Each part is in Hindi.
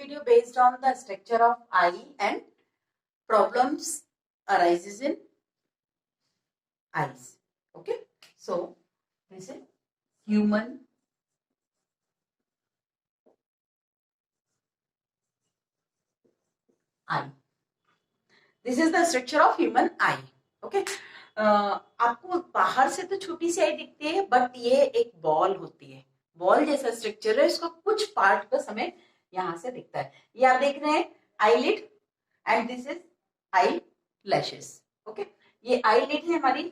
video based on the structure of eye and problems arises in eyes. Okay, so this is human eye. This is the structure of human eye. Okay, आपको बाहर से तो छोटी सी आई दिखती है, बट ये एक बॉल होती है, बॉल जैसा स्ट्रक्चर है, इसका कुछ पार्ट बस हमें यहां से दिखता है. ये आप देख रहे हैं eyelid and this is eye lashes. Okay, ये आईलिड है हमारी,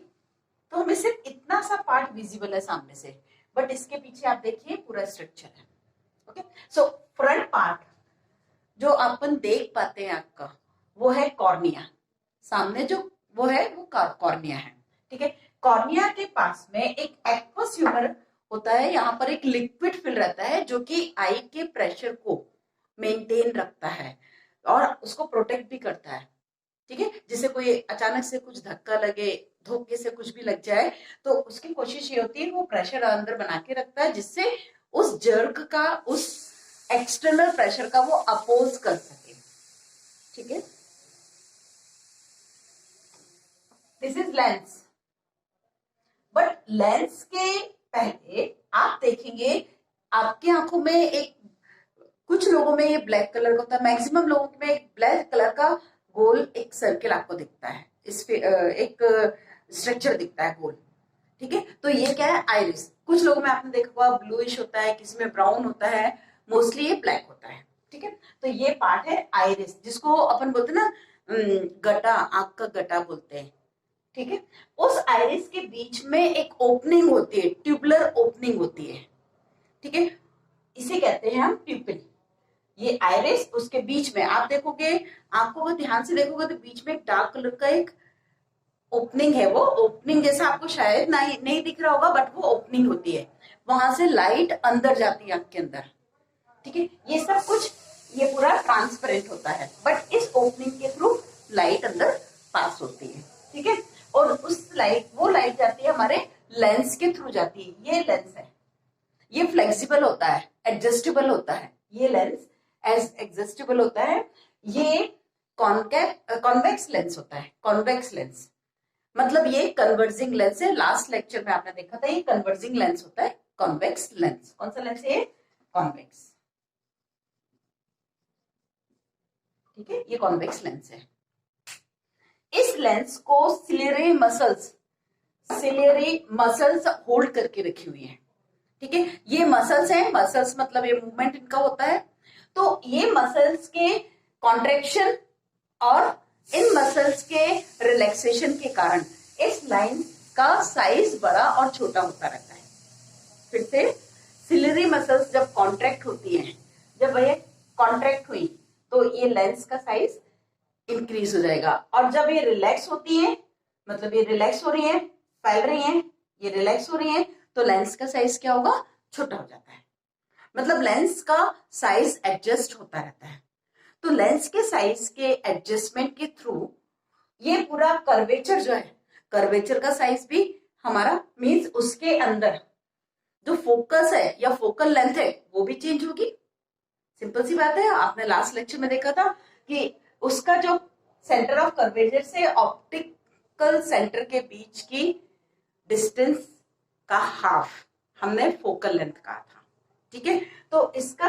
तो हमें सिर्फ इतना सा पार्ट विजिबल है सामने से, बट इसके पीछे आप देखिए पूरा स्ट्रक्चर है. ओके, सो फ्रंट पार्ट जो अपन देख पाते हैं आपका वो है कॉर्निया. सामने जो वो है वो कॉर्निया है. ठीक है, कॉर्निया के पास में एक एक्वस ह्यूमर होता है. यहाँ पर एक लिक्विड फिल रहता है जो कि आई के प्रेशर को मेंटेन रखता है और उसको प्रोटेक्ट भी करता है. ठीक है, जिसे कोई अचानक से कुछ धक्का लगे, धोखे से कुछ भी लग जाए, तो उसकी कोशिश ये होती है वो प्रेशर अंदर बना के रखता है, जिससे उस जर्क का, उस एक्सटर्नल प्रेशर का वो अपोज कर सके. ठीक है, this is lens. But lens के पहले आप देखेंगे आपकी आंखों में एक, कुछ लोगों में ये ब्लैक कलर का होता है, मैक्सिमम लोगों में एक ब्लैक कलर का गोल एक सर्किल आपको दिखता है, इस पे एक स्ट्रक्चर दिखता है गोल. ठीक है, तो ये क्या है, आइरिस. कुछ लोगों में आपने देखा हुआ ब्लूइश होता है, किसी में ब्राउन होता है, मोस्टली ये ब्लैक होता है. ठीक है, तो ये पार्ट है आइरिस, जिसको अपन बोलते हैं ना गटा, आंख का गटा बोलते हैं. ठीक है, उस आइरिस के बीच में एक ओपनिंग होती है, ट्यूबुलर ओपनिंग होती है. ठीक है, इसे कहते हैं हम प्यूपिल. ये आइरिस, उसके बीच में आप देखोगे, आंखों को ध्यान से देखोगे तो बीच में एक डार्क कलर का एक ओपनिंग है. वो ओपनिंग जैसा आपको शायद नहीं दिख रहा होगा, बट वो ओपनिंग होती है, वहां से लाइट अंदर जाती है आंख के अंदर. ठीक है, ये सब कुछ, ये पूरा ट्रांसपेरेंट होता है, बट इस ओपनिंग के थ्रू लाइट अंदर पास होती है. ठीक है, और उस लाइट, वो लाइट जाती है हमारे लेंस के थ्रू जाती है. ये लेंस है, ये फ्लेक्सिबल होता है, एडजस्टेबल होता है. ये लेंस एडजस्टेबल होता है. ये कॉन्वेक्स लेंस होता है. कॉन्वेक्स लेंस मतलब ये कन्वर्जिंग लेंस है. लास्ट लेक्चर में आपने देखा था, ये कन्वर्जिंग लेंस होता है. कॉन्वेक्स लेंस, कौन सा लेंस है ये, कॉन्वेक्स. ठीक है, ये कॉन्वेक्स लेंस है. इस लेंस को सिलियरी मसल्स होल्ड करके रखी हुई है. ठीक है, ये मसल्स हैं, मसल्स मतलब ये मूवमेंट इनका होता है. तो ये मसल्स के कॉन्ट्रेक्शन और इन मसल्स के रिलैक्सेशन के कारण इस लाइन का साइज बड़ा और छोटा होता रहता है. फिर से, सिलियरी मसल्स जब कॉन्ट्रैक्ट होती हैं, जब ये कॉन्ट्रैक्ट हुई तो ये लेंस का साइज इंक्रीज हो जाएगा, और जब ये रिलैक्स होती है, मतलब ये रिलैक्स हो रही है, फैल रही है, ये रिलैक्स हो रही है, तो लेंस का साइज क्या होगा, छोटा हो जाता है. मतलब लेंस का साइज एडजस्ट होता रहता है. तो लेंस के साइज के एडजस्टमेंट के थ्रू ये पूरा कर्वेचर जो है, कर्वेचर का साइज भी हमारा मीन्स उसके अंदर जो फोकस है या फोकल लेंथ है वो भी चेंज होगी. सिंपल सी बात है. आपने लास्ट लेक्चर में देखा था कि उसका जो सेंटर ऑफ कर्वेचर से ऑप्टिकल सेंटर के बीच की डिस्टेंस का हाफ हमने फोकल लेंथ कहा था. ठीक है, तो इसका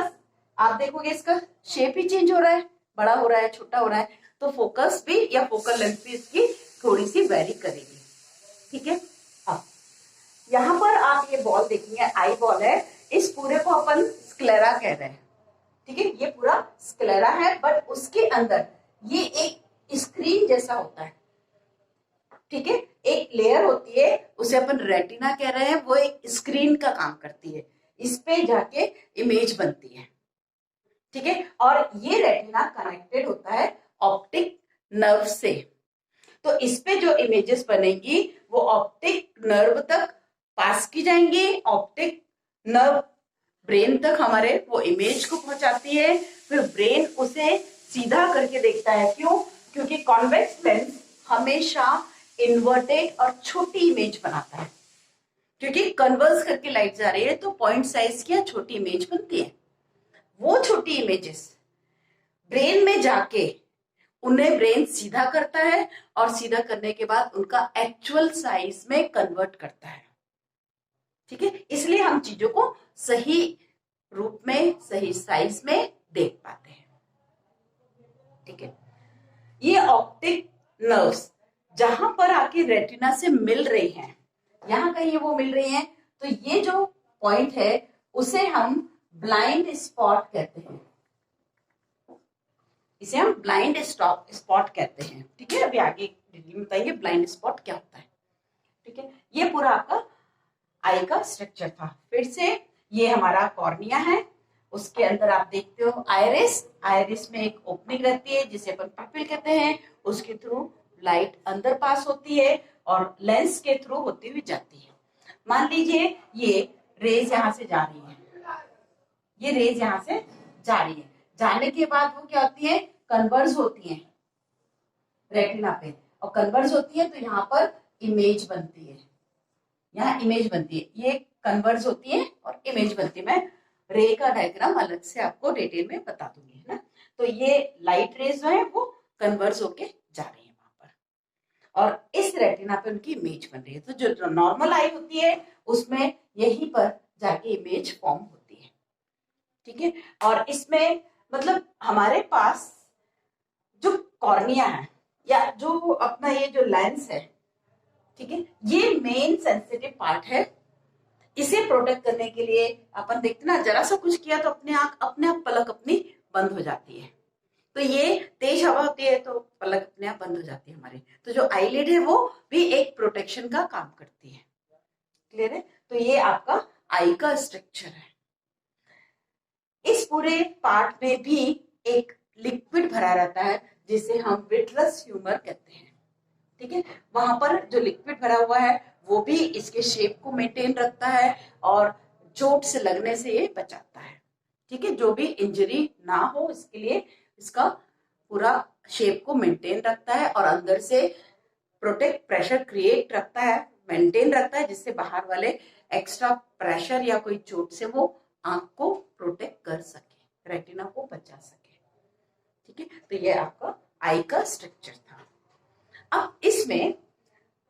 आप देखोगे इसका शेप ही चेंज हो रहा है, बड़ा हो रहा है, छोटा हो रहा है, तो फोकस भी या फोकल लेंथ भी इसकी थोड़ी सी वेरी करेगी. ठीक है, अब यहां पर आप ये बॉल देखेंगे, आई बॉल है, इस पूरे को अपन स्क्लेरा कह रहे हैं. ठीक है, ये पूरा स्क्लेरा है, बट उसके अंदर ये एक स्क्रीन जैसा होता है. ठीक है, एक लेयर होती है, उसे अपन रेटिना कह रहे हैं, वो एक स्क्रीन का काम करती है. इस पे जाके इमेज बनती है. ठीक है, और ये रेटिना कनेक्टेड होता है ऑप्टिक नर्व से. तो इस पे जो इमेजेस बनेगी वो ऑप्टिक नर्व तक पास की जाएंगी. ऑप्टिक नर्व ब्रेन तक हमारे वो इमेज को पहुंचाती है. फिर ब्रेन उसे सीधा करके देखता है. क्यों? क्योंकि कॉन्वेक्स लेंस हमेशा इन्वर्टेड और छोटी इमेज बनाता है, क्योंकि कन्वर्स करके लाइट जा रही है तो पॉइंट साइज की छोटी इमेज बनती है. वो छोटी इमेजेस ब्रेन में जाके उन्हें ब्रेन सीधा करता है और सीधा करने के बाद उनका एक्चुअल साइज में कन्वर्ट करता है। ठीक है, इसलिए हम चीजों को सही रूप में सही साइज में देख पाते हैं। ठीक है, ये ऑप्टिक नर्व्स जहां पर आके रेटिना से मिल रही हैं, यहां कहीं वो मिल रही हैं, तो ये जो पॉइंट है उसे हम ब्लाइंड स्पॉट कहते हैं। इसे हम ब्लाइंड स्पॉट कहते हैं। ठीक है, अभी आगे डिटेल में बताएंगे ब्लाइंड स्पॉट क्या होता है। ठीक है, ये पूरा आपका आई का स्ट्रक्चर था। फिर से ये हमारा कॉर्निया है, उसके अंदर आप देखते हो आयरिस, आयरिस में एक ओपनिंग रहती है जिसे अपन पिपिल कहते हैं, उसके थ्रू लाइट अंदर पास होती है और लेंस के थ्रू होती हुई जाती है। मान लीजिए ये रेज यहां से जा रही है, ये रेज यहां से जा रही है, जाने के बाद वो क्या होती है, कन्वर्ज होती है रेटिना पे, और कन्वर्ज होती है तो यहाँ पर इमेज बनती है, यहाँ इमेज बनती है, ये कन्वर्ज होती है और इमेज बनती है। मैं रे का डायग्राम अलग से आपको डिटेल में बता दूंगी, है ना। तो ये लाइट रेज जो है वो कन्वर्ज होके जा रही है वहां पर, और इस रेटिना पे उनकी इमेज बन रही है। तो जो नॉर्मल आई होती है उसमें यहीं पर जाके इमेज फॉर्म होती है। ठीक है, और इसमें मतलब हमारे पास जो कॉर्निया है या जो अपना ये जो लेंस है, ठीक है, ये मेन सेंसिटिव पार्ट है। इसे प्रोटेक्ट करने के लिए अपन देखते ना, जरा सा कुछ किया तो अपने आप पलक अपनी बंद हो जाती है। तो ये तेज हवा होती है तो पलक अपने आप बंद हो जाती है हमारी। तो जो आईलिड है वो भी एक प्रोटेक्शन का काम करती है। क्लियर है, तो ये आपका आई का स्ट्रक्चर है। इस पूरे पार्ट में भी एक लिक्विड भरा रहता है जिसे हम विट्रस ह्यूमर कहते हैं। ठीक है, वहां पर जो लिक्विड भरा हुआ है वो भी इसके शेप को मेंटेन रखता है और चोट से लगने से ये बचाता है। ठीक है, जो भी इंजरी ना हो इसके लिए इसका पूरा शेप को मेंटेन रखता है और अंदर से प्रोटेक्ट प्रेशर क्रिएट रखता है, मेंटेन रखता है, जिससे बाहर वाले एक्स्ट्रा प्रेशर या कोई चोट से वो आंख को प्रोटेक्ट कर सके, रेटिना को बचा सके। ठीक है, तो ये आपका आई का स्ट्रक्चर था। अब इसमें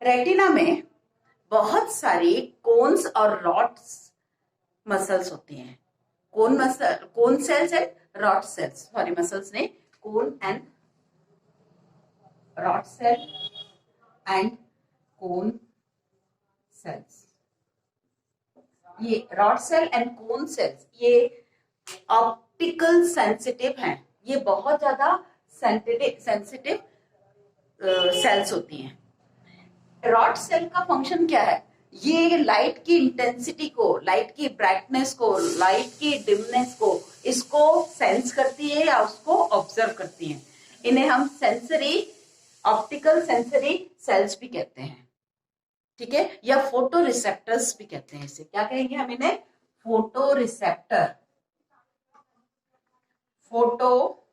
रेटिना में बहुत सारी कोन्स और रॉड्स मसल्स होती हैं। Cone cells and rod cells, sorry muscles ने, cone and rod cell and cone cells. ये rod cell and cone cells ये ऑप्टिकल सेंसिटिव हैं, ये बहुत ज्यादा सेंसिटिव सेल्स होती हैं। रॉड सेल का फंक्शन क्या है, ये लाइट की इंटेंसिटी को, लाइट की ब्राइटनेस को, लाइट की डिमनेस को, इसको सेंस करती है या उसको ऑब्जर्व करती है। इन्हें हम सेंसरी, ऑप्टिकल सेंसरी सेल्स भी कहते हैं। ठीक है, या फोटो रिसेप्टर्स भी कहते हैं। इसे क्या कहेंगे हम, इन्हें photo receptor, photo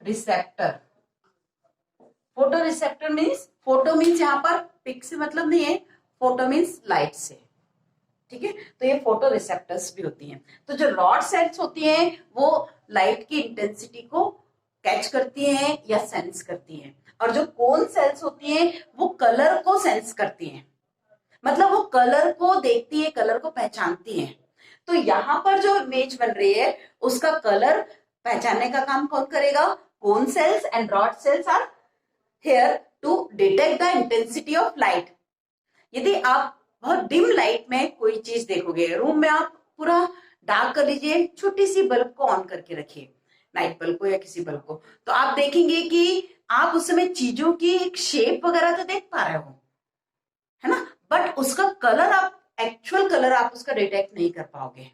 receptor. Photo receptor means, photo means यहाँ पर पिक से मतलब नहीं है, फोटो मीन्स लाइट से। ठीक है, तो ये फोटो रिसेप्टर्स भी होती हैं। तो जो रॉड सेल्स होती हैं वो लाइट की इंटेंसिटी को कैच करती हैं या सेंस करती हैं, और जो कोन सेल्स होती हैं वो कलर को सेंस करती हैं, मतलब वो कलर को देखती है, कलर को पहचानती हैं। तो यहां पर जो इमेज बन रही है उसका कलर पहचानने का काम कौन करेगा, cone cells and rod cells are here to detect the intensity of light. यदि आप बहुत डिम लाइट में कोई चीज देखोगे, रूम में आप पूरा डार्क कर लीजिए, छोटी सी बल्ब को ऑन करके रखिए, नाइट बल्ब को या किसी बल्ब को, तो आप देखेंगे कि आप उस समय चीजों की एक शेप वगैरह तो देख पा रहे हो, है ना, बट उसका कलर, आप एक्चुअल कलर आप उसका डिटेक्ट नहीं कर पाओगे,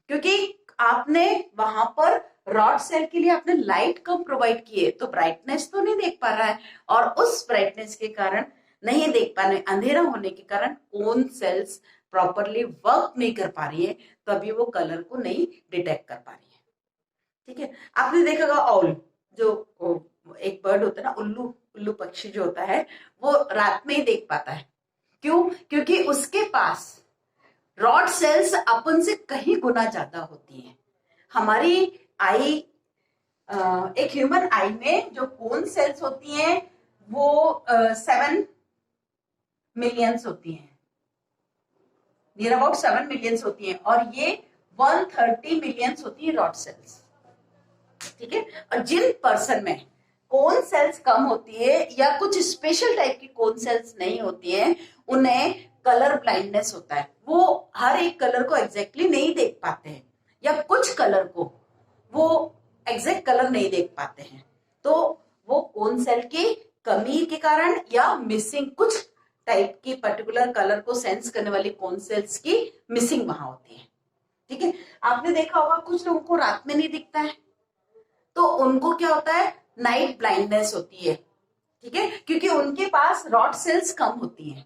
क्योंकि आपने वहां पर रॉड सेल के लिए आपने लाइट कम प्रोवाइड की है, तो ब्राइटनेस तो नहीं देख पा रहा है, और उस ब्राइटनेस के कारण नहीं देख पाने, अंधेरा होने के कारण कोन सेल्स प्रॉपरली वर्क नहीं कर पा रही है, तो अभी वो कलर को नहीं डिटेक्ट कर पा रही है। ठीक है, आपने देखा होगा ऑल, जो एक बर्ड होता है ना, उल्लू, उल्लू पक्षी जो होता है वो रात में ही देख पाता है। क्यों, क्योंकि उसके पास रॉड सेल्स अपन से कहीं गुना ज्यादा होती हैं। हमारी आई एक ह्यूमन आई में जो कोन सेल्स होती हैं वो 7 मिलियंस होती हैं, नियर अबाउट 7 मिलियंस होती हैं, और ये 130 मिलियंस होती है रॉड सेल्स। ठीक है, और जिन पर्सन में कोन सेल्स कम होती है या कुछ स्पेशल टाइप की कोन सेल्स नहीं होती है, उन्हें कलर ब्लाइंडनेस होता है। वो हर एक कलर को एग्जैक्टली नहीं देख पाते हैं, या कुछ कलर को वो एग्जैक्ट कलर नहीं देख पाते हैं। तो वो कोन सेल की कमी के कारण या मिसिंग, कुछ टाइप की पर्टिकुलर कलर को सेंस करने वाली कोन सेल्स की मिसिंग वहां होती है। ठीक है, आपने देखा होगा कुछ लोगों को रात में नहीं दिखता है, तो उनको क्या होता है, नाइट ब्लाइंडनेस होती है। ठीक है, क्योंकि उनके पास रॉड सेल्स कम होती हैं।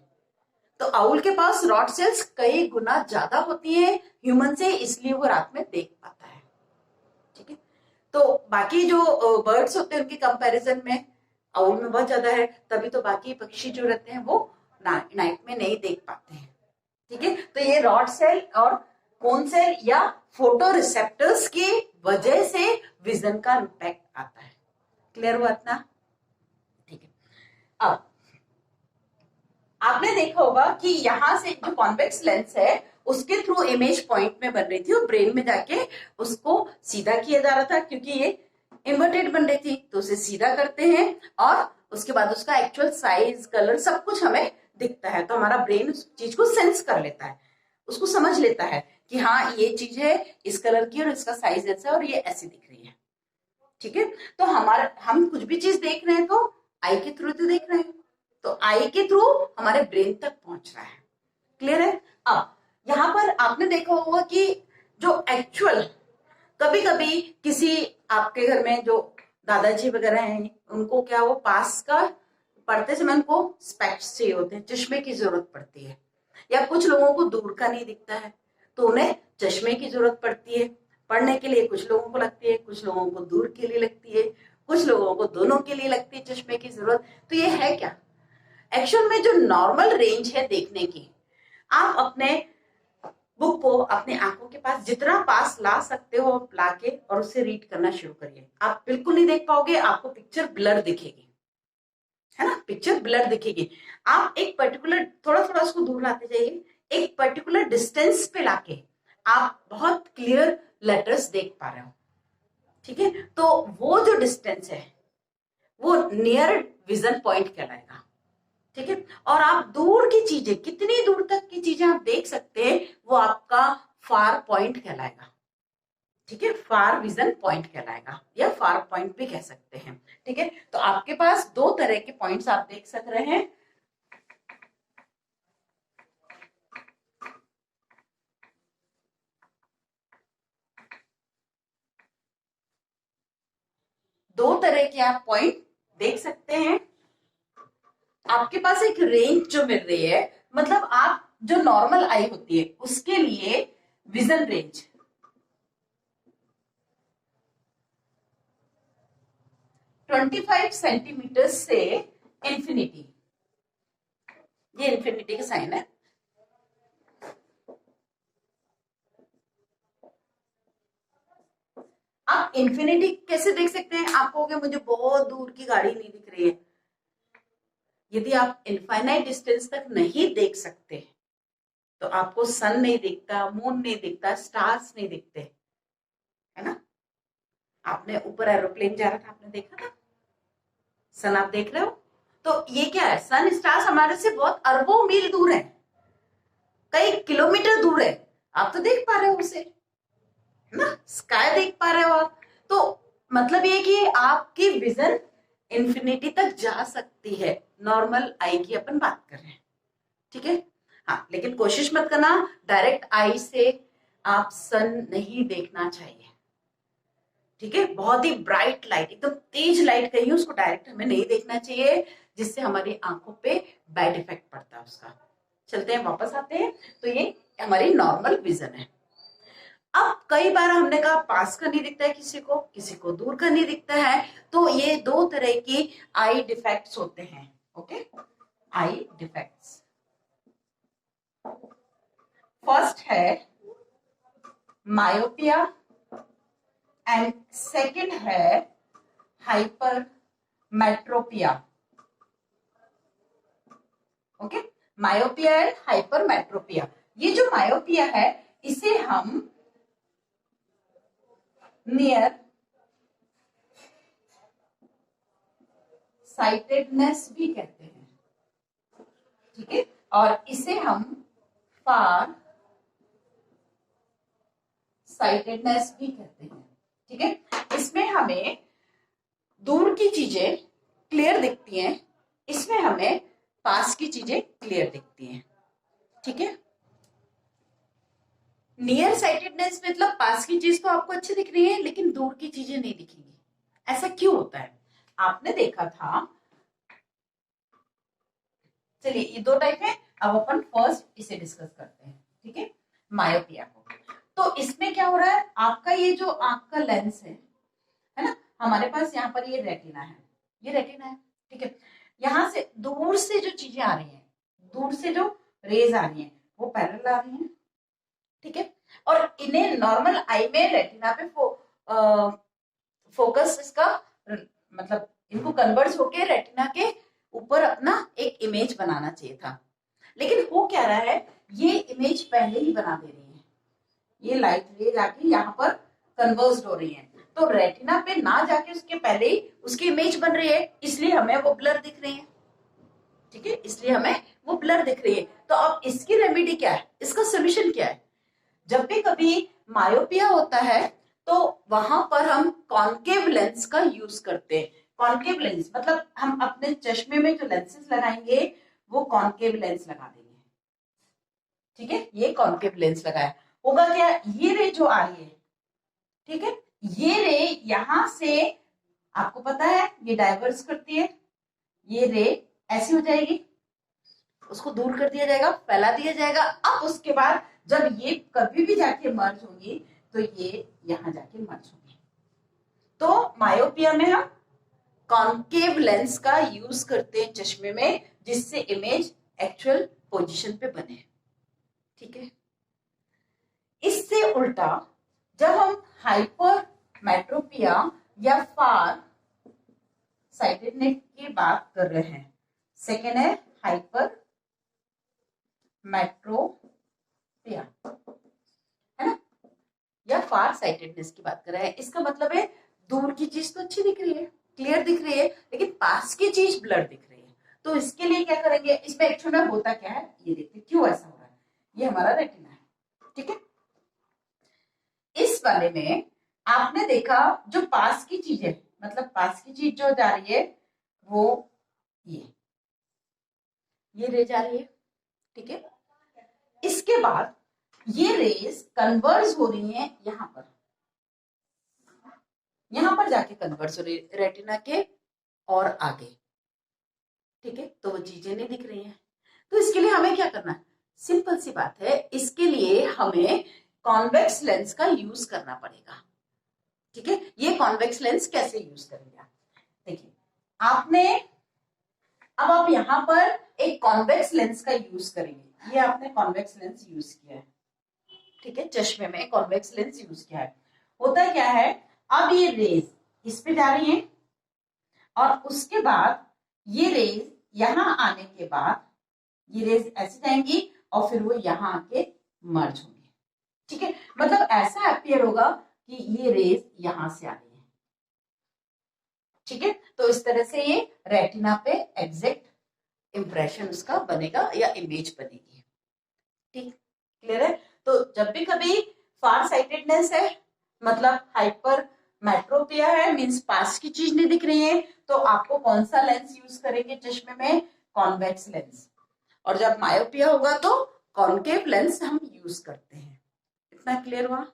तो आउल के पास रॉड सेल्स कई गुना ज्यादा होती है ह्यूमन से, इसलिए वो रात में देख पाता है। ठीक है, तो बाकी जो बर्ड्स होते हैं उनके कंपैरिजन में आउल में बहुत ज्यादा है, तभी तो बाकी पक्षी जो रहते हैं वो नाइट में नहीं देख पाते हैं। ठीक है, तो ये रॉड सेल और कोन सेल या फोटो रिसेप्टर्स की वजह से विजन का इंपैक्ट आता है। क्लियर हुआ इतना? ठीक है, अब आपने देखा होगा कि यहां से जो कॉन्वेक्स लेंस है उसके थ्रू इमेज पॉइंट में बन रही थी, और ब्रेन में जाके उसको सीधा किया जा रहा था, क्योंकि ये इन्वर्टेड बन रही थी तो उसे सीधा करते हैं, और उसके बाद उसका एक्चुअल साइज, कलर सब कुछ हमें दिखता है। तो हमारा ब्रेन उस चीज को सेंस कर लेता है, उसको समझ लेता है कि हाँ ये चीज है इस कलर की और इसका साइज ऐसा है और ये ऐसी दिख रही है। ठीक है, तो हम कुछ भी चीज देख रहे हैं तो आई के थ्रू तो देख रहे हैं, तो आई के थ्रू हमारे ब्रेन तक पहुंच रहा है। क्लियर है? अब यहां पर आपने देखा होगा कि जो एक्चुअल, कभी कभी किसी आपके घर में जो दादाजी वगैरह हैं उनको क्या, वो पास का पढ़ते समय उनको स्पेक्स चाहिए होते हैं, चश्मे की जरूरत पड़ती है, या कुछ लोगों को दूर का नहीं दिखता है तो उन्हें चश्मे की जरूरत पड़ती है पढ़ने के लिए। कुछ लोगों को लगती है, कुछ लोगों को दूर के लिए लगती है, कुछ लोगों को दोनों के लिए लगती है चश्मे की जरूरत। तो ये है क्या, एक्चुअल में जो नॉर्मल रेंज है देखने की, आप अपने बुक को अपने आंखों के पास जितना पास ला सकते हो लाके और उससे रीड करना शुरू करिए। आप बिल्कुल नहीं देख पाओगे, आपको पिक्चर ब्लर दिखेगी, है ना, पिक्चर ब्लर दिखेगी। आप एक पर्टिकुलर, थोड़ा थोड़ा उसको दूर लाते जाइए, एक पर्टिकुलर डिस्टेंस पे लाके आप बहुत क्लियर लेटर्स देख पा रहे हो। ठीक है, तो वो जो डिस्टेंस है वो नियर विजन पॉइंट कहलाएगा। ठीक है, और आप दूर की चीजें, कितनी दूर तक की चीजें आप देख सकते हैं, वो आपका फार पॉइंट कहलाएगा। ठीक है, फार विजन पॉइंट कहलाएगा, या फार पॉइंट भी कह सकते हैं। ठीक है, तो आपके पास दो तरह के पॉइंट्स आप देख सक रहे हैं। दो तरह के आप पॉइंट देख सकते हैं। आपके पास एक रेंज जो मिल रही है, मतलब आप जो नॉर्मल आई होती है उसके लिए विजन रेंज 25 सेंटीमीटर से इंफिनिटी, ये इंफिनिटी का साइन है। आप इंफिनिटी कैसे देख सकते हैं? आप कहोगे मुझे बहुत दूर की गाड़ी नहीं दिख रही है। यदि आप इनफाइनाइट डिस्टेंस तक नहीं देख सकते तो आपको सन नहीं दिखता, मून नहीं दिखता, स्टार्स नहीं दिखते, है ना। आपने ऊपर एरोप्लेन जा रहा था, आपने देखा था, सन आप देख रहे हो, तो ये क्या है, सन स्टार्स हमारे से बहुत अरबों मील दूर है, कई किलोमीटर दूर है, आप तो देख पा रहे हो उसे, है ना, स्काई देख पा रहे हो आप। तो मतलब ये कि आपकी विजन इंफिनिटी तक जा सकती है, नॉर्मल आई की अपन बात कर रहे हैं। ठीक है, हाँ, लेकिन कोशिश मत करना डायरेक्ट आई से आप सन नहीं देखना चाहिए। ठीक है, बहुत ही ब्राइट लाइट, एकदम तेज लाइट कहीं उसको डायरेक्ट हमें नहीं देखना चाहिए, जिससे हमारी आंखों पे बैड इफेक्ट पड़ता है उसका। चलते हैं, वापस आते हैं। तो ये हमारी नॉर्मल विजन है। अब कई बार हमने कहा पास का नहीं दिखता है किसी को दूर का नहीं दिखता है, तो ये दो तरह की आई डिफेक्ट्स होते हैं। ओके, आई डिफेक्ट्स, फर्स्ट है मायोपिया एंड सेकंड है hypermetropia. Okay, myopia and hypermetropia. ये जो मायोपिया है इसे हम नियर साइटेडनेस भी कहते हैं, ठीक है, और इसे हम फार साइटेडनेस भी कहते हैं, ठीक है। इसमें हमें दूर की चीजें क्लियर दिखती हैं, इसमें हमें पास की चीजें क्लियर दिखती हैं, ठीक है। नियर साइटेडनेस मतलब पास की चीज तो आपको अच्छी दिख रही है लेकिन दूर की चीजें नहीं दिखेंगी। ऐसा क्यों होता है? आपने देखा था, चलिए ये दो टाइप है, अब अपन फर्स्ट इसे डिस्कस करते हैं, ठीक है, मायोपिया को। तो इसमें क्या हो रहा है, आपका ये जो आंख का लेंस है ना, हमारे पास यहाँ पर ये रेटिना है, ये रेटिना है, ठीक है। यहाँ से दूर से जो चीजें आ रही हैं, दूर से जो रेज आ रही हैं वो पैरेलल आ रही हैं, ठीक है, और इन्हें नॉर्मल आई में रेटिना पे फोकस इसका मतलब इनको कन्वर्ज होके रेटिना के ऊपर अपना एक इमेज बनाना चाहिए था, लेकिन हो क्या रहा है, ये इमेज पहले ही बना दे रही है, ये लाइट रे जाके यहाँ पर कन्वर्ज हो रही है, तो रेटिना पे ना जाके उसके पहले ही उसकी इमेज बन रही है, इसलिए हमें वो ब्लर दिख रही है, ठीक है, इसलिए हमें वो ब्लर दिख रही है। तो अब इसकी रेमेडी क्या है, इसका सोल्यूशन क्या है? जब भी कभी मायोपिया होता है तो वहां पर हम कॉन्केव लेंस का यूज करते हैं। कॉन्केव लेंस मतलब हम अपने चश्मे में जो लेंसेज लगाएंगे वो कॉन्केव लेंस लगा देंगे, ठीक है, ये कॉन्केव लेंस लगाया, होगा क्या, ये रे जो आ रही है, ठीक है, ये रे यहां से आपको पता है ये डाइवर्स करती है, ये रे ऐसी हो जाएगी, उसको दूर कर दिया जाएगा, फैला दिया जाएगा। अब उसके बाद जब ये कभी भी जाके मर्ज होंगी तो ये यहां जाके मर्ज होंगी। तो मायोपिया में हम कॉन्केव लेंस का यूज करते हैं चश्मे में, जिससे इमेज एक्चुअल पोजीशन पे बने, ठीक है। इससे उल्टा जब हम हाइपर मेट्रोपिया या फार साइटेडनेस की बात कर रहे हैं, सेकेंड है हाइपर मेट्रोपिया, है ना, या फार साइटेडनेस की बात कर रहे हैं। इसका मतलब है दूर की चीज तो अच्छी दिख रही है, क्लियर दिख रही है, लेकिन पास की चीज ब्लर दिख रही है। तो इसके लिए क्या करेंगे, इसमें एक्चुअल में होता क्या है ये देखते क्यों ऐसा हो रहा है। ये हमारा रेटिना है, ठीक है, इस वाले में आपने देखा जो पास की चीज है, मतलब पास की चीज जो जा रही है वो ये रे जा रही है, ठीक है। इसके बाद ये रेस कन्वर्ज हो रही है यहां पर जाके कन्वर्ज हो रही है रेटिना के और आगे, ठीक है, तो वो चीजें नहीं दिख रही हैं। तो इसके लिए हमें क्या करना है, सिंपल सी बात है, इसके लिए हमें कॉन्वेक्स लेंस का यूज करना पड़ेगा, ठीक है। ये कॉन्वेक्स लेंस कैसे यूज करेंगे आप देखिए, आपने अब आप यहां पर एक कॉन्वेक्स लेंस का यूज करेंगे, ये आपने कॉन्वेक्स लेंस यूज किया है, ठीक है, चश्मे में कॉन्वेक्स लेंस यूज किया है। होता क्या है, अब ये रेज इस पे जा रही है और उसके बाद ये रेज यहां आने के बाद ये रेज ऐसे जाएंगी और फिर वो यहां आके मर्ज होंगे, ठीक है, मतलब ऐसा अपीयर होगा कि ये रेज यहां से आ रही है, ठीक है। तो इस तरह से ये रेटिना पे एग्जैक्ट इंप्रेशन उसका बनेगा या इमेज बनेगी, ठीक, क्लियर है। तो जब भी कभी फार साइटेडनेस है मतलब हाइपर मेट्रोपिया है, मींस पास की चीज नहीं दिख रही है, तो आपको कौन सा लेंस यूज करेंगे चश्मे में, कॉन्वेक्स लेंस, और जब मायोपिया होगा तो कॉन्केव लेंस हम यूज करते हैं। इतना क्लियर हुआ?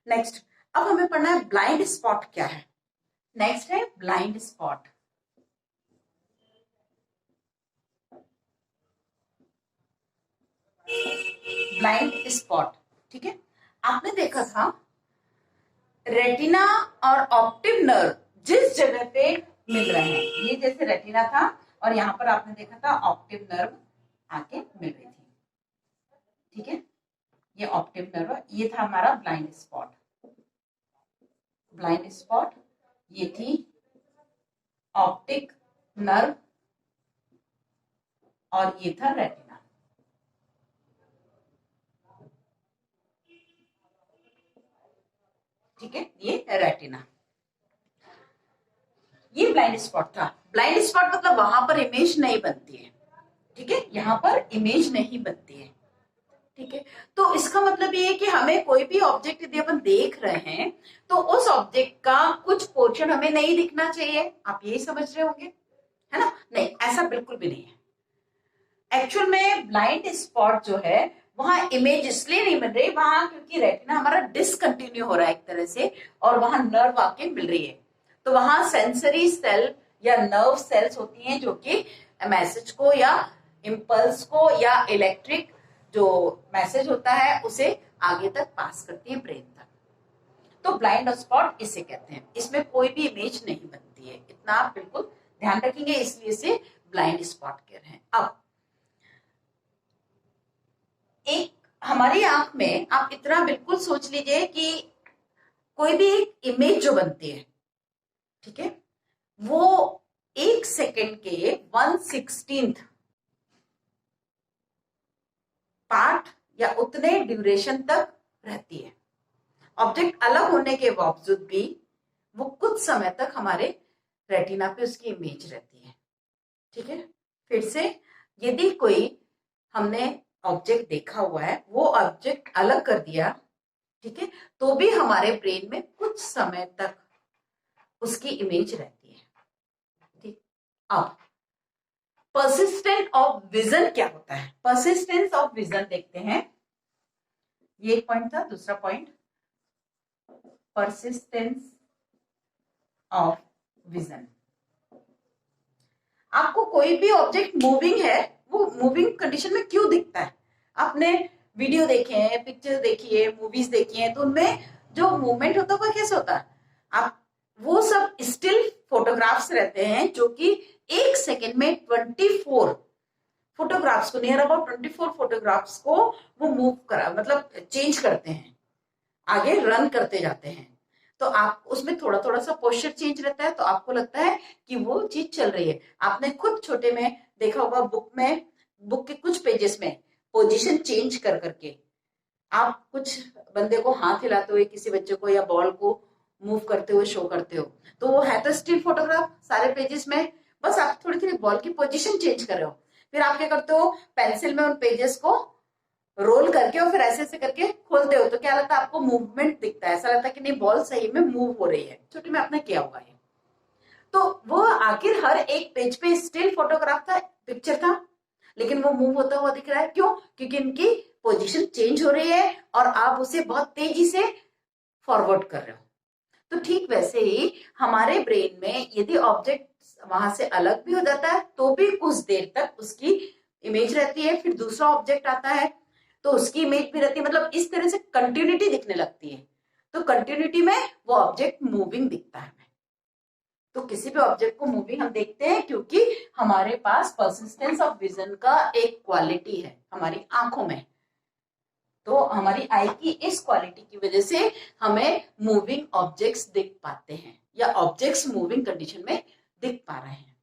नेक्स्ट, अब हमें पढ़ना है ब्लाइंड स्पॉट क्या है। नेक्स्ट है ब्लाइंड स्पॉट। ब्लाइंड स्पॉट, ठीक है, आपने देखा था रेटिना और ऑप्टिक नर्व जिस जगह पे मिल रहे हैं, ये जैसे रेटिना था और यहाँ पर आपने देखा था ऑप्टिक नर्व आके मिल रही थी, ठीक है, ये ऑप्टिक नर्व, ये था हमारा ब्लाइंड स्पॉट। ब्लाइंड स्पॉट ये थी ऑप्टिक नर्व और ये था रेटिना। ठीक है, ये रेटिना। ये ब्लाइंड स्पॉट था। ब्लाइंड स्पॉट मतलब वहां पर इमेज नहीं बनती है। ठीक है, यहाँ पर इमेज नहीं बनती है। ठीक है, तो इसका मतलब ये है कि हमें कोई भी ऑब्जेक्ट यदि अपन देख रहे हैं तो उस ऑब्जेक्ट का कुछ पोर्शन हमें नहीं दिखना चाहिए। आप यही समझ रहे होंगे, है ना? नहीं, ऐसा बिल्कुल भी नहीं है। एक्चुअल में ब्लाइंड स्पॉट जो है वहां इमेज इसलिए नहीं बन रही, वहां क्योंकि रेटिना हमारा डिसकंटिन्यू हो रहा है एक तरह से, और वहां नर्व आके मिल रही है। तो वहां सेंसरी सेल या नर्व सेल्स होती हैं जो कि मैसेज को या इम्पल्स को या इलेक्ट्रिक जो मैसेज होता है उसे आगे तक पास करती है ब्रेन तक। तो ब्लाइंड स्पॉट इसे कहते हैं। इसमें कोई भी इमेज नहीं बनती है, इतना आप बिल्कुल ध्यान रखेंगे, इसलिए से ब्लाइंड स्पॉट कह रहे हैं। अब एक हमारी आंख में आप इतना बिल्कुल सोच लीजिए कि कोई भी एक इमेज जो बनती है, ठीक है, वो 1 सेकेंड के 1/16 पार्ट या उतने ड्यूरेशन तक रहती है। ऑब्जेक्ट अलग होने के बावजूद भी वो कुछ समय तक हमारे रेटिना पे उसकी इमेज रहती है। ठीक है, फिर से यदि कोई हमने ऑब्जेक्ट देखा हुआ है, वो ऑब्जेक्ट अलग कर दिया, ठीक है, तो भी हमारे ब्रेन में कुछ समय तक उसकी इमेज रहती है। ठीक, अब परसिस्टेंस ऑफ विजन क्या होता है? परसिस्टेंस ऑफ विजन देखते हैं। ये एक पॉइंट था। दूसरा पॉइंट, परसिस्टेंस ऑफ विजन। आपको कोई भी ऑब्जेक्ट मूविंग है, वो मूविंग कंडीशन में क्यों दिखता है? आपने वीडियो देखे हैं, पिक्चर देखी है, मूवीज देखी है, तो उनमें जो मूवमेंट होता है वो कैसे होता है? आप वो सब स्टिल फोटोग्राफ्स रहते हैं जो कि 1 सेकेंड में 24 फोटोग्राफ्स को, नियर अबाउट 24 फोटोग्राफ्स को वो मूव करा, मतलब चेंज करते हैं, आगे रन करते जाते हैं। तो आप उसमें थोड़ा थोड़ा सा पोस्चर चेंज रहता है, तो आपको लगता है कि वो चीज चल रही है। आपने खुद छोटे में देखा होगा, बुक के कुछ पेजेस में पोजीशन चेंज कर करके आप कुछ बंदे को हाथ हिलाते हुए, किसी बच्चे को या बॉल को मूव करते हुए शो करते हो, तो वो है तो स्टिल फोटोग्राफ सारे पेजेस में, बस आप थोड़ी थोड़ी बॉल की पोजीशन चेंज कर रहे हो। फिर आप क्या करते हो, पेंसिल में उन पेजेस को रोल करके और फिर ऐसे ऐसे करके खोलते हो, तो क्या लगता है आपको? मूवमेंट दिखता है, ऐसा लगता है कि नहीं, बॉल सही में मूव हो रही है। छोटे में आपने किया हुआ है। तो वो आखिर हर एक पेज पे स्टिल फोटोग्राफ था, पिक्चर था, लेकिन वो मूव होता हुआ दिख रहा है। क्यों? क्योंकि इनकी पोजीशन चेंज हो रही है और आप उसे बहुत तेजी से फॉरवर्ड कर रहे हो। तो ठीक वैसे ही हमारे ब्रेन में यदि ऑब्जेक्ट वहां से अलग भी हो जाता है तो भी कुछ देर तक उसकी इमेज रहती है, फिर दूसरा ऑब्जेक्ट आता है तो उसकी इमेज भी रहती है, मतलब इस तरह से कंटिन्यूटी दिखने लगती है। तो कंटिन्यूटी में वो ऑब्जेक्ट मूविंग दिखता है। तो किसी भी ऑब्जेक्ट को मूविंग हम देखते हैं क्योंकि हमारे पास परसिस्टेंस ऑफ विजन का एक क्वालिटी है हमारी आंखों में। तो हमारी आई की इस क्वालिटी की वजह से हमें मूविंग ऑब्जेक्ट्स दिख पाते हैं या ऑब्जेक्ट्स मूविंग कंडीशन में दिख पा रहे हैं।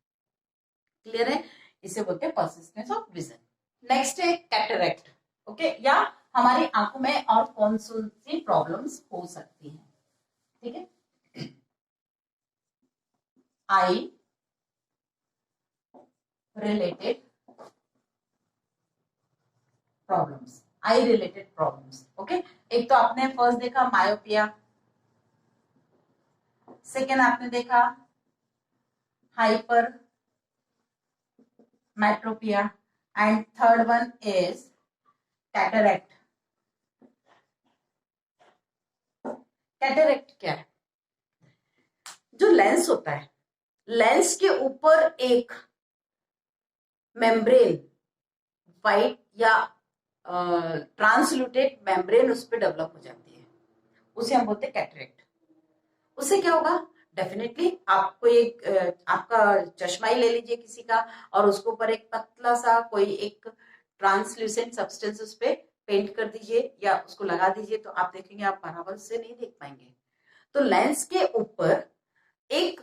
क्लियर है? इसे बोलते हैं परसिस्टेंस ऑफ विजन। नेक्स्ट है कैटरेक्ट। ओके, या हमारी आंखों में और कौन सी प्रॉब्लम्स हो सकती हैं? ठीक है, eye related problems, eye related problems. Okay, एक तो आपने फर्स्ट देखा मायोपिया, सेकेंड आपने देखा hypermetropia, and third one is cataract. Cataract क्या है? जो लेंस होता है, लेंस के ऊपर एक मेम्ब्रेन, वाइट या ट्रांसल्यूटेड मेम्ब्रेन उस पर डेवलप हो जाती है, उसे हम बोलते हैं कैटरेक्ट। उससे क्या होगा? डेफिनेटली आपको एक आपका चश्मा ही ले लीजिए किसी का, और उसके ऊपर एक पतला सा कोई एक ट्रांसल्यूसेंट सब्सटेंस उस पर पेंट कर दीजिए या उसको लगा दीजिए, तो आप देखेंगे आप बराबर से नहीं देख पाएंगे। तो लेंस के ऊपर एक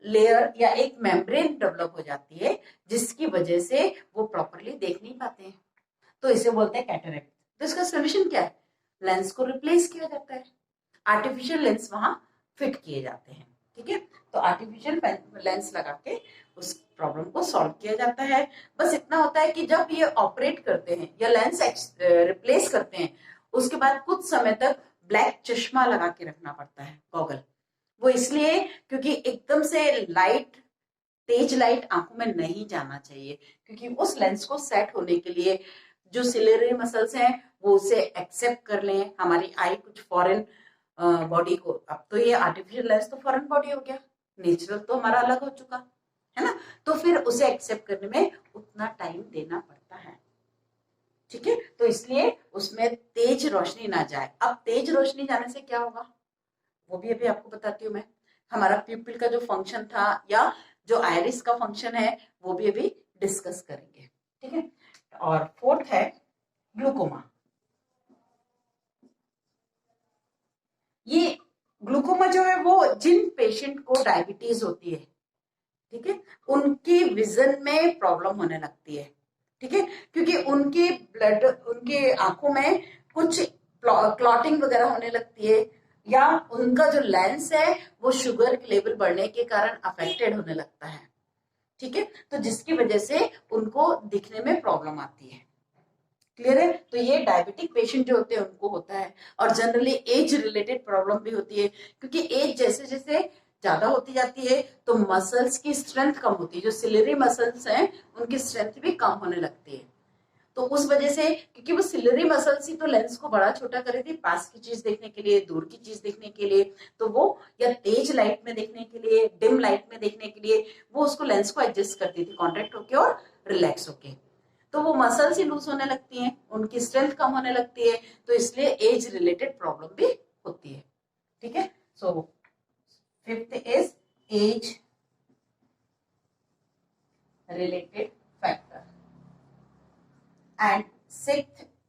लेयर या एक मेम्ब्रेन डेवलप हो जाती है, जिसकी वजह से वो प्रॉपरली देख नहीं पाते हैं, तो इसे बोलते हैं कैटरेक्ट। तो इसका सोल्यूशन क्या है? लेंस को रिप्लेस किया जाता है, आर्टिफिशियल लेंस वहां फिट किए जाते हैं। ठीक है, तो आर्टिफिशियल लेंस लगा के उस प्रॉब्लम को सॉल्व किया जाता है। बस इतना होता है कि जब ये ऑपरेट करते हैं या लेंस रिप्लेस करते हैं, उसके बाद कुछ समय तक ब्लैक चश्मा लगा के रखना पड़ता है, गॉगल। वो इसलिए क्योंकि एकदम से लाइट, तेज लाइट आंखों में नहीं जाना चाहिए, क्योंकि उस लेंस को सेट होने के लिए जो सिलेरी मसल्स हैं वो उसे एक्सेप्ट कर लें, हमारी आई कुछ फॉरेन बॉडी को। अब तो ये आर्टिफिशियल लेंस तो फॉरेन बॉडी हो गया, नेचुरल तो हमारा अलग हो चुका है ना, तो फिर उसे एक्सेप्ट करने में उतना टाइम देना पड़ता है। ठीक है, तो इसलिए उसमें तेज रोशनी ना जाए। अब तेज रोशनी जाने से क्या होगा वो भी अभी आपको बताती हूँ मैं। हमारा प्यूपिल का जो फंक्शन था या जो आयरिस का फंक्शन है वो भी अभी डिस्कस करेंगे। ठीक है, और फोर्थ है ग्लूकोमा। ये ग्लूकोमा जो है वो जिन पेशेंट को डायबिटीज होती है, ठीक है, उनकी विजन में प्रॉब्लम होने लगती है। ठीक है, क्योंकि उनके ब्लड, उनके आंखों में कुछ क्लॉटिंग वगैरह होने लगती है, या उनका जो लेंस है वो शुगर के लेवल बढ़ने के कारण अफेक्टेड होने लगता है। ठीक है, तो जिसकी वजह से उनको दिखने में प्रॉब्लम आती है। क्लियर है? तो ये डायबिटिक पेशेंट जो होते हैं उनको होता है, और जनरली एज रिलेटेड प्रॉब्लम भी होती है, क्योंकि एज जैसे जैसे ज्यादा होती जाती है तो मसल्स की स्ट्रेंथ कम होती है, जो सिलरी मसल्स हैं उनकी स्ट्रेंथ भी कम होने लगती है। तो उस वजह से, क्योंकि वो सिलरी मसल्स ही तो लेंस को बड़ा छोटा कर रही थी, पास की चीज देखने के लिए, दूर की चीज देखने के लिए, तो वो या तेज लाइट में देखने के लिए, डिम लाइट में देखने के लिए वो उसको लेंस को एडजस्ट करती थी, कॉन्ट्रैक्ट होके और रिलैक्स होके। तो वो मसल्स ही लूज होने लगती हैं, उनकी स्ट्रेंथ कम होने लगती है, तो इसलिए एज रिलेटेड प्रॉब्लम भी होती है। ठीक है, so fifth is age related factor, and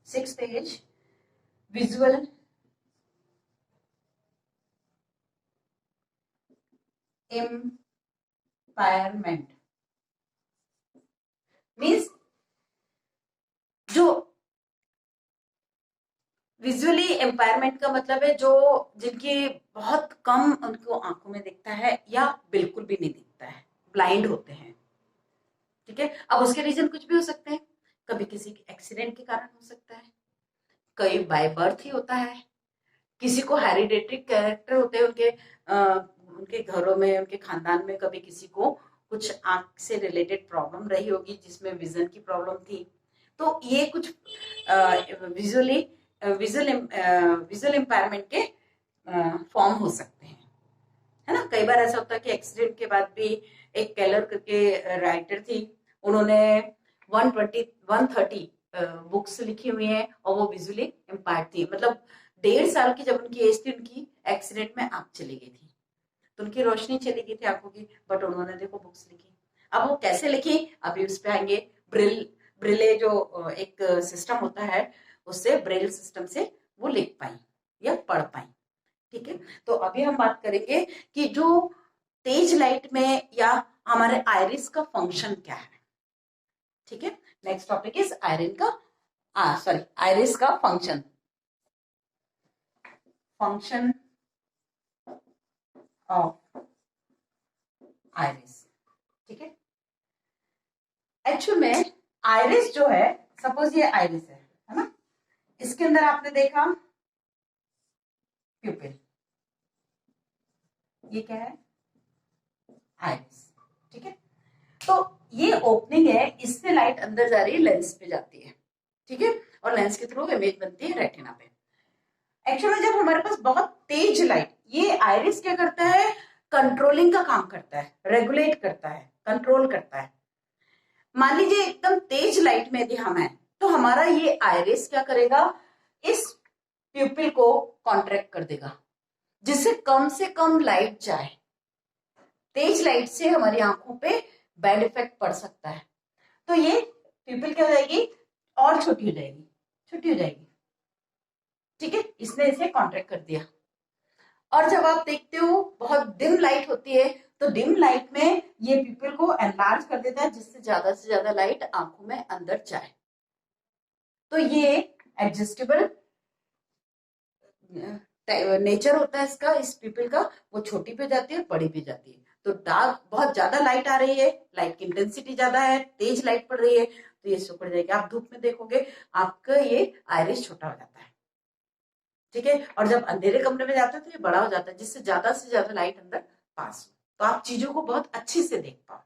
sixth is visual impairment। Means जो विजुअली एम्पायरमेंट का मतलब है जो जिनकी बहुत कम उनको आंखों में दिखता है या बिल्कुल भी नहीं दिखता है, ब्लाइंड होते हैं। ठीक है, अब उसके रीजन कुछ भी हो सकते हैं, कभी किसी के एक्सीडेंट के कारण हो सकता है, कई बाय बर्थ ही होता है, किसी को हेरिडेटरी कैरेक्टर होते हैं, उनके घरों में, उनके खानदान में कभी किसी को कुछ आंख से रिलेटेड प्रॉब्लम रही होगी जिसमें विजन की प्रॉब्लम थी, तो ये कुछ विजुअल इम्पायरमेंट के फॉर्म हो सकते हैं, है ना। कई बार ऐसा होता है कि एक्सीडेंट के बाद भी, एक केलर करके राइटर थी, उन्होंने 130 बुक्स लिखी हुई हैं और वो विजुअली इम्पायर्ड थी, मतलब 1.5 साल की जब उनकी एज थी, उनकी एक्सीडेंट में आंख चली गई थी, तो उनकी रोशनी चली गई थी आंखों की, बट उन्होंने देखो बुक्स लिखी। अब वो कैसे लिखी अभी उस पर आएंगे। ब्रिले जो एक सिस्टम होता है, उससे ब्रेल सिस्टम से वो लिख पाई या पढ़ पाई। ठीक है, तो अभी हम बात करेंगे कि जो तेज लाइट में या हमारे आयरिस का फंक्शन क्या है। ठीक है, नेक्स्ट टॉपिक इज आयरिस का फंक्शन ऑफ आयरिस। ठीक है, एक्चुअल में आयरिस जो है, सपोज ये आयरिस है ना, इसके अंदर आपने देखा प्यूपिल, ये क्या है? आयरिस। ठीक है, तो ये ओपनिंग है, इससे लाइट अंदर जा रही है, लेंस पे जाती है। ठीक है, और लेंस के थ्रू इमेज बनती है रेटिना पे। एक्चुअली जब हमारे पास बहुत तेज लाइट, ये आयरिस क्या करता है? कंट्रोलिंग का काम करता है, रेगुलेट करता है, कंट्रोल करता है। मान लीजिए एकदम तेज लाइट में यदि हम हैं, तो हमारा ये आयरिस क्या करेगा? इस प्यूपिल को कॉन्ट्रैक्ट कर देगा, जिससे कम से कम लाइट जाए। तेज लाइट से हमारी आंखों पे बैड इफेक्ट पड़ सकता है, तो ये प्यूपिल क्या हो जाएगी? और छोटी हो जाएगी, छोटी हो जाएगी। ठीक है, इसने इसे कॉन्ट्रैक्ट कर दिया। और जब आप देखते हो बहुत डिम लाइट होती है, तो डिम लाइट में ये पीपल को एनलार्ज कर देता है जिससे ज्यादा से ज्यादा लाइट आंखों में अंदर जाए। तो ये एडजस्टेबल नेचर होता है इसका, इस पीपल का, वो छोटी पे जाती है बड़ी पे जाती है। तो डार्क बहुत ज्यादा लाइट आ रही है, लाइट की इंटेंसिटी ज्यादा है, तेज लाइट पड़ रही है, तो ये सिकुड़ जाएगी। आप धूप में देखोगे आपका ये आयरिस छोटा हो जाता है, ठीक है। और जब अंधेरे कमरे में जाते हैं तो ये बड़ा हो जाता है जिससे ज्यादा लाइट अंदर पास हो, तो आप चीजों को बहुत अच्छे से देख पाओ।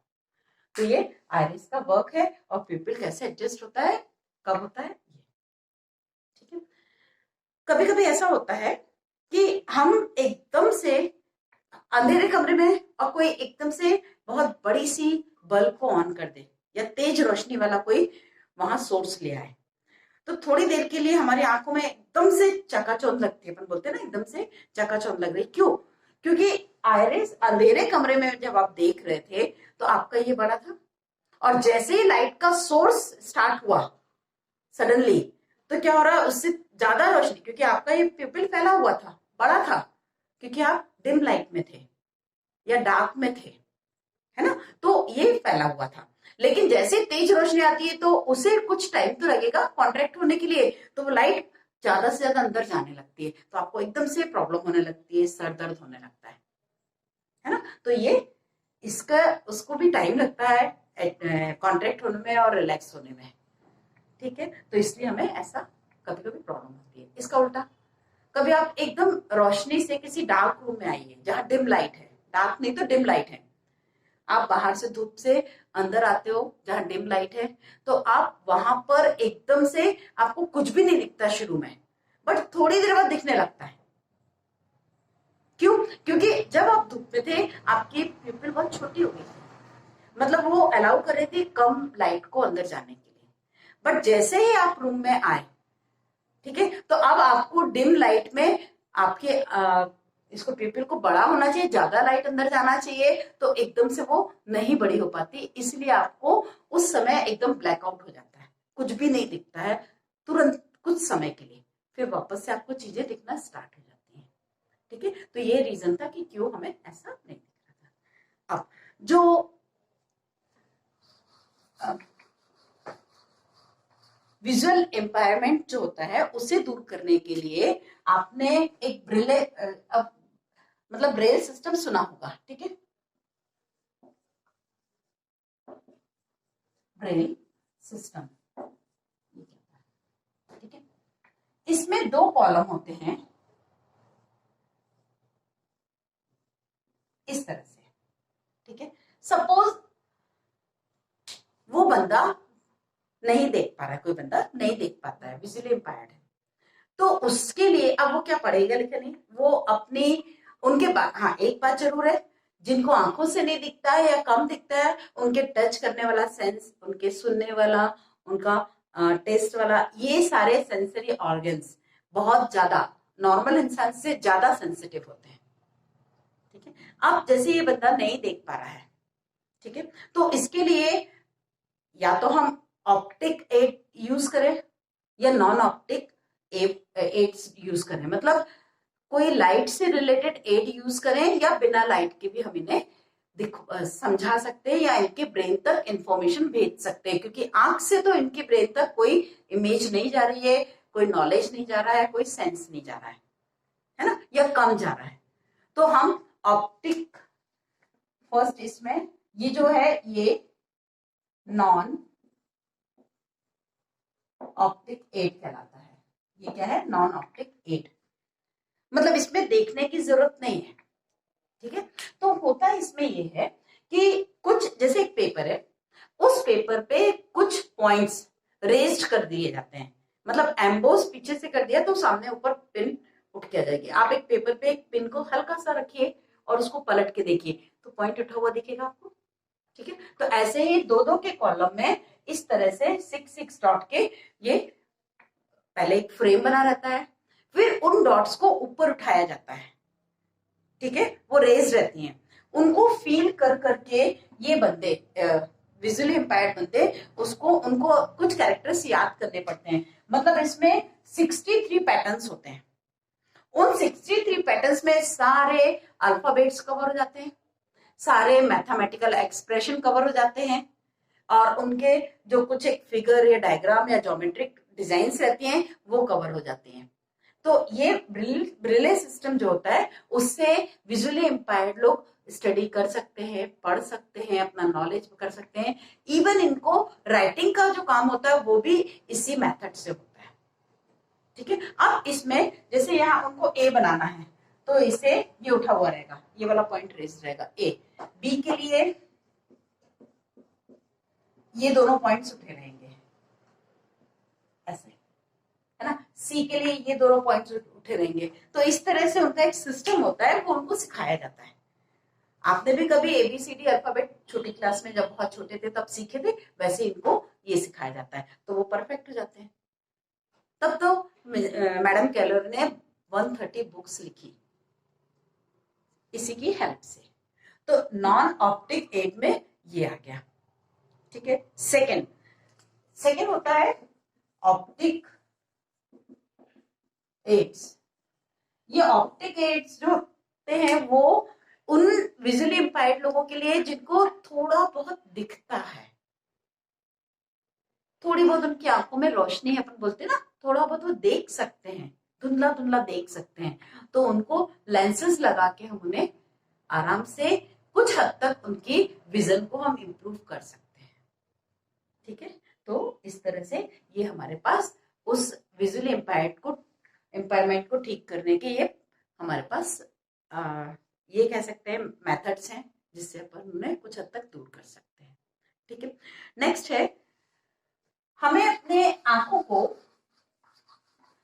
तो ये आयरिस का वर्क है। और पीपल कैसे एडजस्ट होता है, कब होता है, ये ठीक है। कभी कभी ऐसा होता है कि हम एकदम से अंधेरे कमरे में और कोई एकदम से बहुत बड़ी सी बल्ब को ऑन कर दे या तेज रोशनी वाला कोई वहां सोर्स ले आए, तो थोड़ी देर के लिए हमारी आंखों में एकदम से चकाचौंध लगती है। अपन बोलते हैं ना एकदम से चकाचौंध लग रही, क्यों? क्योंकि आयरिस अंधेरे कमरे में जब आप देख रहे थे तो आपका ये बड़ा था, और जैसे ही लाइट का सोर्स स्टार्ट हुआ सडनली, तो क्या हो रहा है, उससे ज्यादा रोशनी, क्योंकि आपका ये पिपल फैला हुआ था, बड़ा था, क्योंकि आप डिम लाइट में थे या डार्क में थे, है ना, तो ये फैला हुआ था। लेकिन जैसे तेज रोशनी आती है तो उसे कुछ टाइम तो लगेगा कॉन्ट्रैक्ट होने के लिए, तो वो लाइट ज्यादा से ज्यादा अंदर जाने लगती है, तो आपको एकदम से प्रॉब्लम होने लगती है, सर दर्द होने लगता है ना। तो ये इसका उसको भी टाइम लगता है कॉन्ट्रैक्ट होने में और रिलैक्स होने में, ठीक है। तो इसलिए हमें ऐसा कभी कभी प्रॉब्लम होती है। इसका उल्टा, कभी आप एकदम रोशनी से किसी डार्क रूम में आइए जहां डिम लाइट है, डार्क नहीं तो डिम लाइट है, आप बाहर से धूप से अंदर आते हो जहां डिम लाइट है, तो आप वहां पर एकदम से आपको कुछ भी नहीं दिखता शुरू में, बट थोड़ी देर बाद दिखने लगता है। क्यों? क्योंकि जब आप धूप में थे आपकी पिपल बहुत छोटी हो गई थी, मतलब वो अलाउ कर रही थी कम लाइट को अंदर जाने के लिए। बट जैसे ही आप रूम में आए, ठीक है, तो अब आपको डिम लाइट में आपके इसको पिपल को बड़ा होना चाहिए, ज्यादा लाइट अंदर जाना चाहिए, तो एकदम से वो नहीं बड़ी हो पाती, इसलिए आपको उस समय एकदम ब्लैकआउट हो जाता है, कुछ भी नहीं दिखता है तुरंत कुछ समय के लिए, फिर वापस से आपको चीजें दिखना स्टार्ट हो जाती हैं, ठीक है। तो ये रीजन था कि क्यों हमें ऐसा नहीं दिख रहा था। अब जो विजुअल एम्पायरमेंट जो होता है उसे दूर करने के लिए आपने एक ब्रेले मतलब ब्रेल सिस्टम सुना होगा, ठीक है, ब्रेल सिस्टम, ठीक है। इसमें दो कॉलम होते हैं इस तरह से, ठीक है। सपोज वो बंदा नहीं देख पा रहा है, कोई बंदा नहीं देख पाता है, विजुअली इम्पायर्ड है, तो उसके लिए अब वो क्या पढ़ेगा लिखा नहीं, वो अपनी उनके हाँ एक बात जरूर है, जिनको आंखों से नहीं दिखता है या कम दिखता है, उनके टच करने वाला सेंस, उनके सुनने वाला, उनका टेस्ट वाला, ये सारे सेंसरी ऑर्गन्स बहुत ज्यादा नॉर्मल इंसान से ज्यादा सेंसिटिव होते हैं, ठीक है। अब जैसे ये बंदा नहीं देख पा रहा है, ठीक है, तो इसके लिए या तो हम ऑप्टिक एड यूज करें या नॉन ऑप्टिक एड्स यूज करें, मतलब कोई लाइट से रिलेटेड एड यूज करें या बिना लाइट के भी हम इन्हें समझा सकते हैं या इनके ब्रेन तक इंफॉर्मेशन भेज सकते हैं, क्योंकि आंख से तो इनके ब्रेन तक कोई इमेज नहीं जा रही है, कोई नॉलेज नहीं जा रहा है, कोई सेंस नहीं जा रहा है ना, या कम जा रहा है। तो हम ऑप्टिक फर्स्ट, इसमें ये जो है ये नॉन ऑप्टिक एड कहलाता है। ये क्या है? नॉन ऑप्टिक एड, मतलब इसमें देखने की जरूरत नहीं है, ठीक है। तो होता इसमें ये है कि कुछ जैसे एक पेपर है, उस पेपर पे कुछ पॉइंट्स रेज्ड कर दिए जाते हैं, मतलब एम्बोस पीछे से कर दिया तो सामने ऊपर पिन उठ के आ जाएगी। आप एक पेपर पे एक पिन को हल्का सा रखिए और उसको पलट के देखिए तो पॉइंट उठा हुआ दिखेगा आपको, ठीक है। तो ऐसे ही दो दो के कॉलम में इस तरह से 6 डॉट के ये पहले एक फ्रेम बना रहता है, फिर उन डॉट्स को ऊपर उठाया जाता है, ठीक है, वो रेज रहती हैं, उनको फील कर करके ये बंदे विजुअली इंपायर्ड बंदे उसको उनको कुछ कैरेक्टर्स याद करने पड़ते हैं, मतलब इसमें 63 पैटर्न्स होते हैं, उन 63 पैटर्न्स में सारे अल्फाबेट्स कवर हो जाते हैं, सारे मैथमेटिकल एक्सप्रेशन कवर हो जाते हैं और उनके जो कुछ एक फिगर या डायग्राम या ज्योमेट्रिक डिजाइन्स रहती हैं वो कवर हो जाती हैं। तो ये ब्रिले सिस्टम जो होता है उससे विजुअली इम्पायर्ड लोग स्टडी कर सकते हैं, पढ़ सकते हैं, अपना नॉलेज कर सकते हैं। इवन इनको राइटिंग का जो काम होता है वो भी इसी मेथड से होता है। ठीक है, अब इसमें जैसे यहाँ उनको ए बनाना है तो इसे ये उठा हुआ रहेगा, ये वाला पॉइंट रेज रहेगा ए। बी के लिए ये दोनों पॉइंट्स उठे रहेंगे ऐसे, है ना। सी के लिए ये दोनों पॉइंट्स उठे रहेंगे। तो इस तरह से उनका एक सिस्टम होता है, वो उनको सिखाया जाता है। आपने भी कभी एबीसीडी अल्फाबेट छोटी क्लास में जब बहुत छोटे थे तब सीखे थे, वैसे इनको ये सिखाया जाता है तो वो परफेक्ट हो जाते हैं। तब तो मैडम केलर ने 130 बुक्स लिखी इसी की हेल्प से। तो नॉन ऑप्टिक एड में ये आ गया। ठीक है, सेकेंड होता है ऑप्टिक एड्स। ये ऑप्टिक एड्स जो होते हैं वो उन विजुअली इंपायर्ड लोगों के लिए जिनको थोड़ा बहुत दिखता है, थोड़ी बहुत उनकी आंखों में रोशनी है, अपन बोलते हैं ना, थोड़ा बहुत वो देख सकते हैं, धुंधला धुंधला देख सकते हैं, तो उनको लेंसेज लगा के हम उन्हें आराम से कुछ हद तक उनकी विजन को हम इम्प्रूव कर सकते हैं। ठीक है, तो इस तरह से ये हमारे पास उस विजुअली इम्पायरमेंट को ठीक करने के ये हमारे पास ये कह सकते हैं मेथड्स हैं जिससे अपन उन्हें कुछ हद तक दूर कर सकते हैं। ठीक है, नेक्स्ट है हमें अपने आंखों को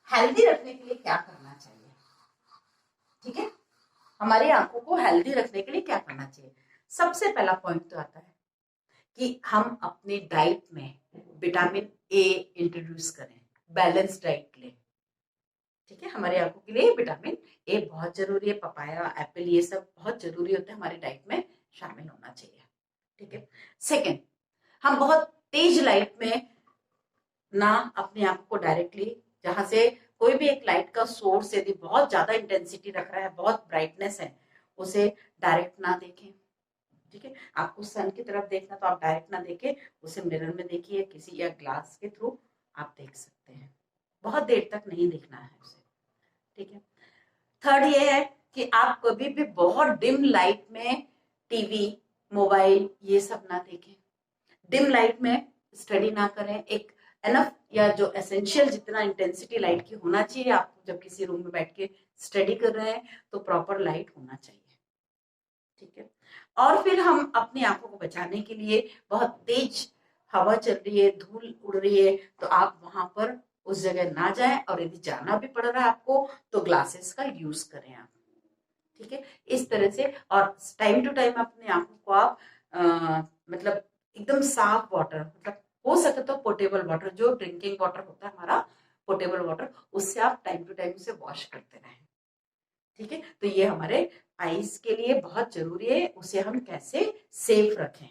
हेल्दी रखने के लिए क्या करना चाहिए। ठीक है, हमारी आंखों को हेल्दी रखने के लिए क्या करना चाहिए। सबसे पहला पॉइंट तो आता है कि हम अपनी डाइट में विटामिन ए इंट्रोड्यूस करें, बैलेंस डाइट लें। ठीक है, हमारी आंखों के लिए विटामिन ए बहुत जरूरी है, पपाया, एप्पल, ये सब बहुत जरूरी होते हैं, हमारी डाइट में शामिल होना चाहिए। ठीक है, सेकेंड, हम बहुत तेज लाइट में ना अपनी आंखों को डायरेक्टली, जहां से कोई भी एक लाइट का सोर्स यदि बहुत ज्यादा इंटेंसिटी रख रहा है, बहुत ब्राइटनेस है, उसे डायरेक्ट ना देखें। ठीक है, आपको सन की तरफ देखना तो आप डायरेक्ट ना देखें, उसे मिरर में देखिए, किसी या ग्लास के थ्रू आप देख सकते हैं, बहुत देर तक नहीं देखना है उसे। ठीक है, थर्ड ये है कि आप कभी भी बहुत डिम लाइट में टीवी, मोबाइल ये सब ना देखें, डिम लाइट में स्टडी ना करें। एक एनफ या जो एसेंशियल जितना इंटेंसिटी लाइट की होना चाहिए, आपको जब किसी रूम में बैठ के स्टडी कर रहे हैं तो प्रॉपर लाइट होना चाहिए। ठीक है, और फिर हम अपनी आंखों को बचाने के लिए, बहुत तेज हवा चल रही है, धूल उड़ रही है, तो आप वहां पर उस जगह ना जाएं, और यदि जाना भी पड़ रहा है आपको तो ग्लासेस का यूज करें आप। ठीक है, इस तरह से, और टाइम टू टाइम अपनी आंखों को आप मतलब एकदम साफ वाटर, मतलब हो सके तो पोर्टेबल वाटर, जो ड्रिंकिंग वाटर होता है हमारा पोर्टेबल वाटर, उससे आप टाइम टू टाइम उसे वॉश करते रहें। ठीक है, तो ये हमारे आईज के लिए बहुत जरूरी है, उसे हम कैसे सेफ रखें।